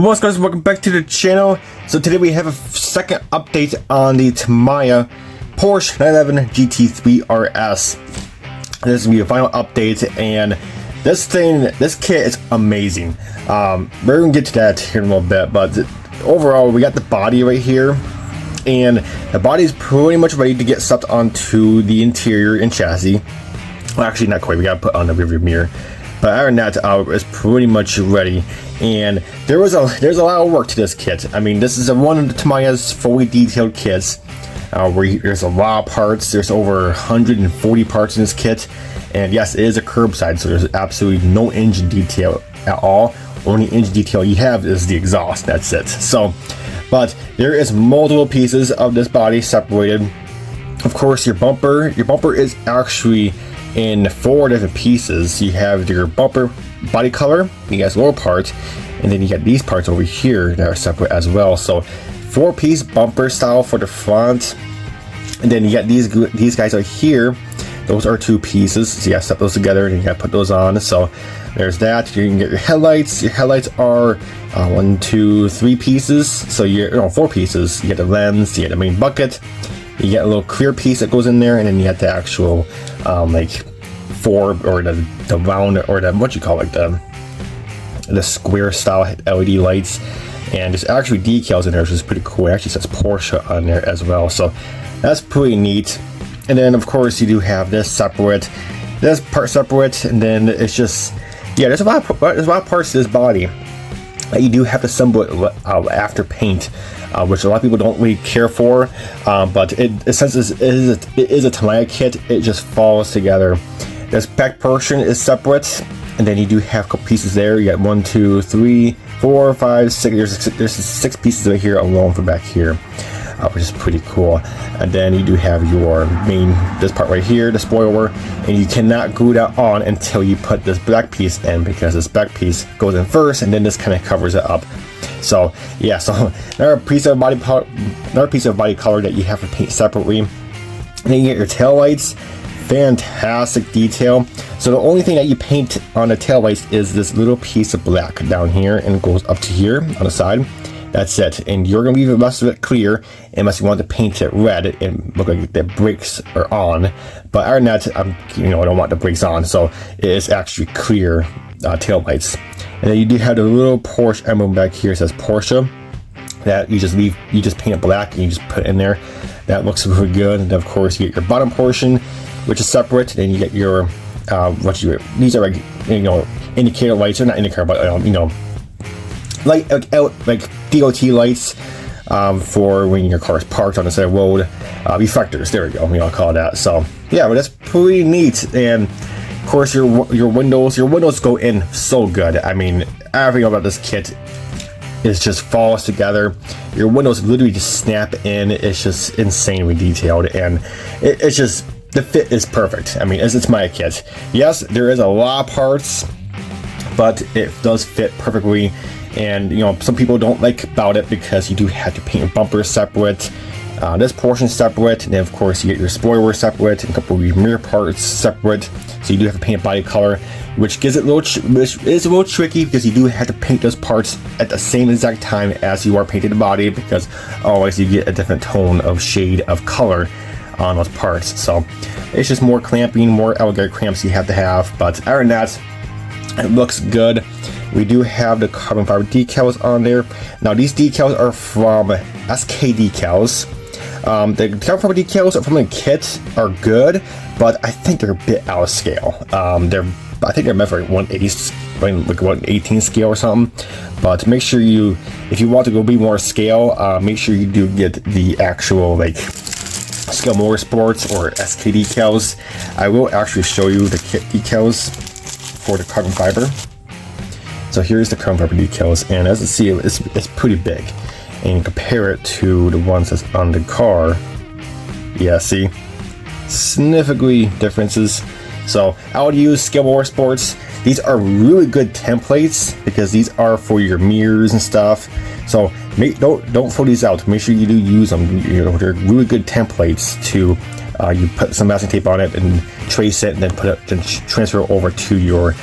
What's guys, welcome back to the channel. So today we have a second update on the Tamiya Porsche 911 GT3 RS. This is gonna be a final update, and this kit is amazing. We're gonna get to that here in a little bit, but overall we got the body right here, and the body is pretty much ready to get stuffed onto the interior and chassis. Well, actually not quite, we gotta put on the rearview mirror. But other than that, it's pretty much ready, and there's a lot of work to this kit. I mean, this is one of the Tamiya's fully detailed kits, where there's a lot of parts. There's over 140 parts in this kit, and yes, it is a curbside, so there's absolutely no engine detail at all. Only engine detail you have is the exhaust. That's it. So, but there is multiple pieces of this body separated. Of course, your bumper is actually in 4 different pieces. You have your bumper body color, you guys lower part, and then you got these parts over here that are separate as well. So 4-piece bumper style for the front, and then you got these guys right here. Those are 2 pieces, so you gotta set those together and you gotta put those on. So there's that. You can get your headlights. Your headlights are 1, 2, 3 pieces. So you're 4 pieces. You get the lens, you get the main bucket, you get a little clear piece that goes in there, and then you get the actual like 4 or the round, or the what you call it, the square style LED lights. And there's actually decals in there, which is pretty cool. It actually says Porsche on there as well, so that's pretty neat. And then of course you do have this separate, this part separate, and then it's just, yeah, there's a lot of parts to this body that you do have to assemble it after paint, which a lot of people don't really care for, but since it is a Tamiya kit, it just falls together. This back portion is separate, and then you do have a couple pieces there. You got 1, 2, 3, 4, 5, 6. There's 6 pieces right here alone for back here, which is pretty cool. And then you do have your this part right here, the spoiler, and you cannot glue that on until you put this black piece in, because this black piece goes in first, and then this kind of covers it up. So yeah, so another piece of body color that you have to paint separately. And then you get your tail lights. Fantastic detail. So the only thing that you paint on the tail lights is this little piece of black down here, and it goes up to here on the side. That's it. And you're gonna leave the rest of it clear unless you want to paint it red and look like the brakes are on. But other than that, I don't want the brakes on, so it is actually clear tail lights. And then you do have the little Porsche emblem back here. It says Porsche. That you just paint it black and you just put it in there. That looks really good. And of course you get your bottom portion, which is separate. Then you get your these are like indicator lights, or not indicator, but like DOT lights for when your car is parked on the side of the road. Reflectors, there we go. I'll call it that. So yeah, but that's pretty neat. And of course your windows go in so good. I mean, everything about this kit is just falls together. Your windows literally just snap in. It's just insanely detailed, and it's just, the fit is perfect. I mean, it's my kit. Yes, there is a lot of parts, but it does fit perfectly. And some people don't like about it because you do have to paint your bumper separate, this portion separate, and then of course you get your spoiler separate, and a couple of your mirror parts separate. So you do have to paint a body color, which gives it which is a little tricky, because you do have to paint those parts at the same exact time as you are painting the body, because otherwise you get a different tone of shade of color on those parts. So it's just more clamping, more alligator clamps you have to have. But other than that, it looks good. We do have the carbon fiber decals on there. Now these decals are from SK Decals. The carbon fiber decals from the kit are good, but I think they're a bit out of scale. I think they're meant for like 118 scale or something. But make sure if you want to go be more scale, make sure you do get the actual like Scale Motorsports or SK decals. I will actually show you the kit decals for the carbon fiber. So here's the carbon fiber decals, and as you see, it's pretty big. And you compare it to the ones that's on the car. Yeah, see? Significantly differences. So I would use Scale Motorsports. These are really good templates because these are for your mirrors and stuff. So don't throw these out. Make sure you do use them. They're really good templates to you put some masking tape on it and trace it, and then transfer it over to your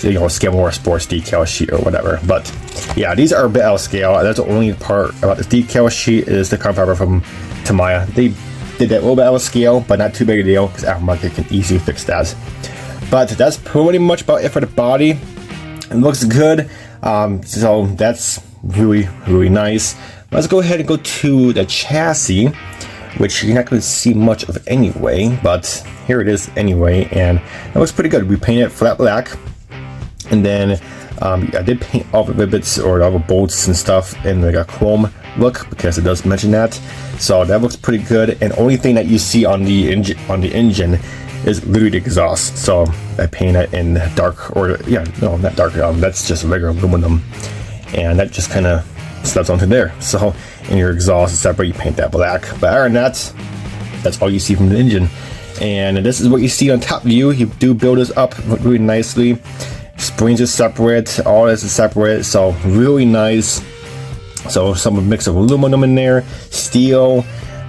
you know, scale more sports decal sheet or whatever. But yeah, these are a bit out of scale. That's the only part about this decal sheet is the carbon fiber from Tamiya. They did that a little bit out of scale, but not too big a deal because aftermarket can easily fix that. But that's pretty much about it for the body. It looks good, so that's really nice. Let's go ahead and go to the chassis, which you're not going to see much of anyway, but here it is anyway, and it looks pretty good. We painted it flat black, and then I did paint all the rivets or all the bolts and stuff in like a chrome look because it does mention that. So that looks pretty good. And only thing that you see on the engine is literally the exhaust. So I painted it in dark, or yeah, no, not dark. That's just regular aluminum, and that just kind of slaps onto there. So in your exhaust is separate, you paint that black. But other than that, that's all you see from the engine. And this is what you see on top view. You do build this up really nicely. Springs are separate, all this is separate, so really nice. So some mix of aluminum in there, steel,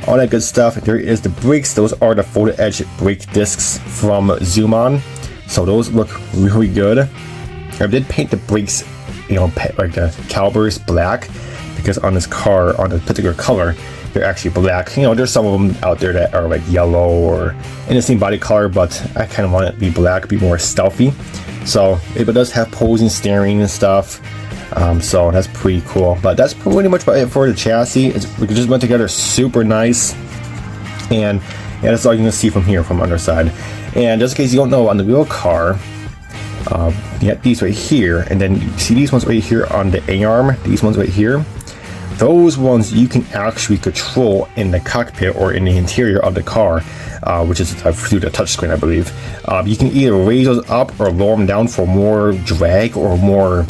all that good stuff. There is the brakes. Those are the folded edge brake discs from Zoom On. So those look really good. I did paint the brakes, you know, like the calipers black, because on this car, on a particular color, they're actually black. You know, there's some of them out there that are like yellow or in the same body color, but I kind of want it to be black, be more stealthy. So it does have posing steering and stuff, so that's pretty cool. But that's pretty much about it for the chassis. We just went together super nice, and yeah, that's all you can see from here, from underside. And just in case you don't know, on the real car, you got these right here, and then you see these ones right here on the A-arm, these ones right here. Those ones you can actually control in the cockpit or in the interior of the car, which is through the touchscreen, I believe. You can either raise those up or lower them down for more drag or more.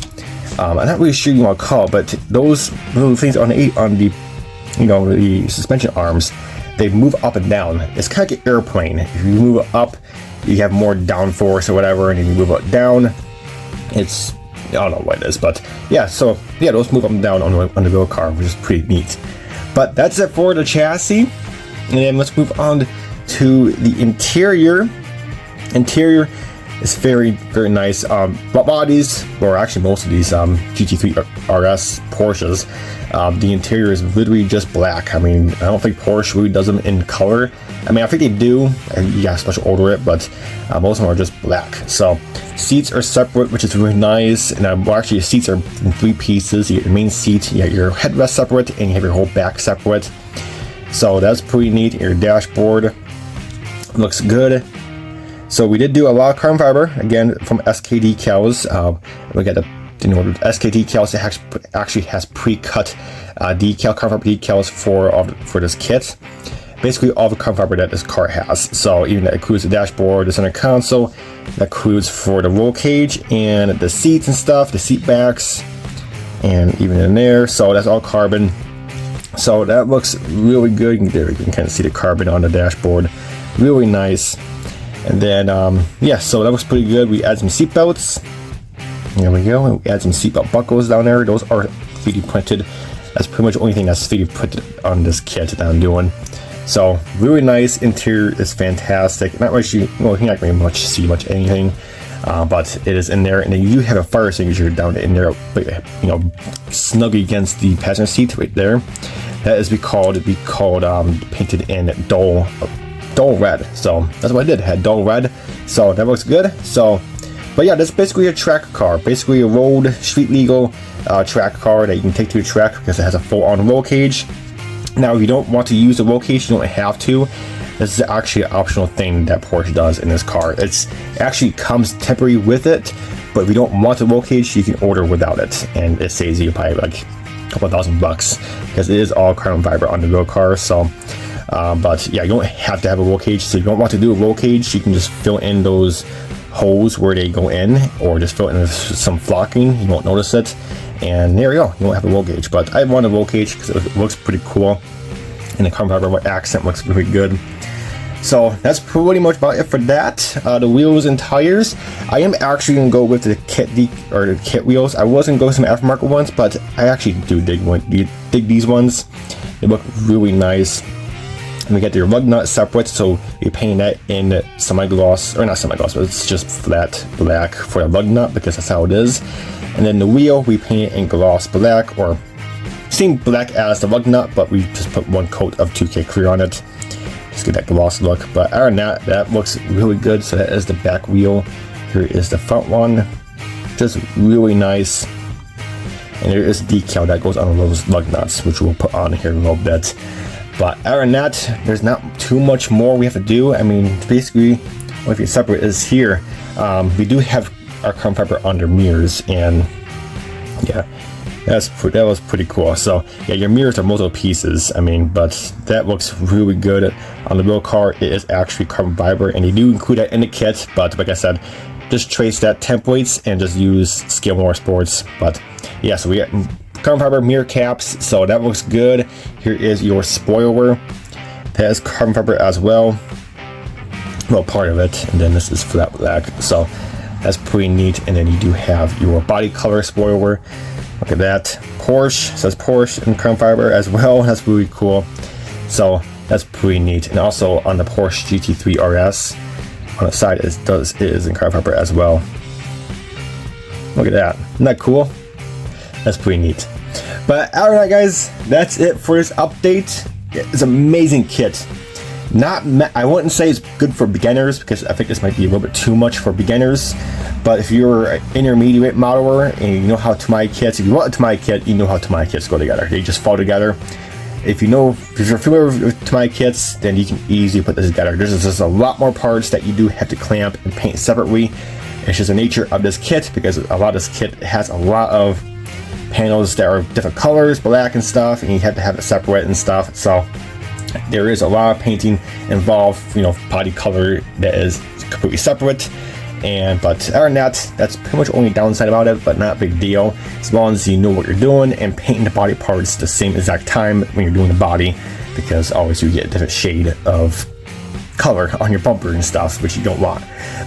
I'm not really sure you want to call it, but those little things on the you know, the suspension arms, they move up and down. It's kind of like an airplane. If you move it up, you have more downforce or whatever, and then you move it down, it's, I don't know what it is, but yeah, so yeah, those move up and down on the real car, which is pretty neat. But that's it for the chassis, and then let's move on to the interior. Interior is very nice. Bodies, or actually most of these GT3 RS Porsches, the interior is literally just black. I mean, I don't think Porsche really does them in color. I mean, I think they do, and you got special order it, but most of them are just black. So seats are separate, which is really nice. And well, actually, the seats are in 3 pieces. You get your main seat, you got your headrest separate, and you have your whole back separate. So that's pretty neat. Your dashboard looks good. So we did do a lot of carbon fiber, again, from SK decals. We got the, you know, SK decals. It actually has pre-cut carbon fiber decals for this kit. Basically all the carbon fiber that this car has. So even that includes the dashboard, the center console, that includes for the roll cage and the seats and stuff, the seat backs, and even in there. So that's all carbon. So that looks really good. There you can kind of see the carbon on the dashboard. Really nice. And then, yeah, so that looks pretty good. We add some seat belts. There we go. And we add some seatbelt buckles down there. Those are 3D printed. That's pretty much the only thing that's 3D printed on this kit that I'm doing. So really nice. Interior is fantastic. Not much, well, you're not going to see much anything, but it is in there. And then you have a fire extinguisher down in there, you know, snug against the passenger seat right there. That is painted in dull red. So that's what I did. Had dull red. So that looks good. So, but yeah, that's basically a track car. Basically a road, street legal track car that you can take to a track because it has a full-on roll cage. Now, if you don't want to use the roll cage, you don't have to. This is actually an optional thing that Porsche does in this car. It actually comes temporary with it, but if you don't want the roll cage, you can order without it, and it saves you probably like a couple $1,000 because it is all carbon fiber on the real car. So, but yeah, you don't have to have a roll cage. So if you don't want to do a roll cage, you can just fill in those holes where they go in, or just fill in with some flocking. You won't notice it. And there you go, you won't have a roll cage, but I want a roll cage because it looks pretty cool, and the carbon fiber accent looks really good. So that's pretty much about it for that. The wheels and tires, I am actually gonna go with the kit wheels. I was gonna go with some aftermarket ones, but I actually do dig these ones. They look really nice. And we get your lug nut separate, so you paint that in semi-gloss, or not semi-gloss, but it's just flat black for the lug nut because that's how it is. And then the wheel, we paint it in gloss black, or same black as the lug nut, but we just put one coat of 2K clear on it. Just get that gloss look. But other than that, that looks really good. So that is the back wheel. Here is the front one. Just really nice. And there is a decal that goes on those lug nuts, which we'll put on here in a little bit. But other than that, there's not too much more we have to do. I mean, basically, what you separate is here. We do have our carbon fiber under mirrors, and yeah, that was pretty cool. So yeah, your mirrors are multiple pieces. I mean, but that looks really good. On the real car, it is actually carbon fiber, and they do include that in the kit. But like I said, just trace that templates and just use Scale Motorsports. But yeah, so we got carbon fiber mirror caps, so that looks good. Here is your spoiler. That is carbon fiber as well. Well, part of it, and then this is flat black. So that's pretty neat. And then you do have your body color spoiler. Look at that. Porsche, says Porsche in carbon fiber as well. That's really cool. So that's pretty neat. And also on the Porsche GT3 RS, on the side it is in carbon fiber as well. Look at that. Isn't that cool? That's pretty neat. But alright guys, that's it for this update. It's an amazing kit. I wouldn't say it's good for beginners, because I think this might be a little bit too much for beginners. But if you're an intermediate modeler and you know how Tamiya kits, if you want a Tamiya kit, you know how Tamiya kits go together. They just fall together. If you're familiar with Tamiya kits, then you can easily put this together. There's just a lot more parts that you do have to clamp and paint separately. It's just the nature of this kit, because a lot of this kit has a lot of panels that are different colors, black and stuff, and you have to have it separate and stuff. So there is a lot of painting involved, you know, body color that is completely separate. But other than that, that's pretty much only downside about it, but not a big deal, as long as you know what you're doing and painting the body parts the same exact time when you're doing the body, because always you get a different shade of color on your bumper and stuff, which you don't want.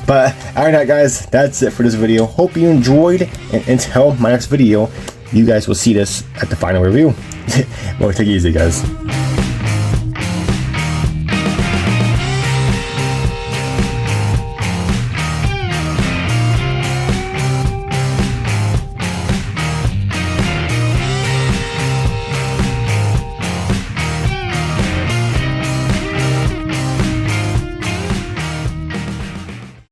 But other than that guys, that's it for this video. Hope you enjoyed, and until my next video, you guys will see this at the final review. Well, take it easy guys.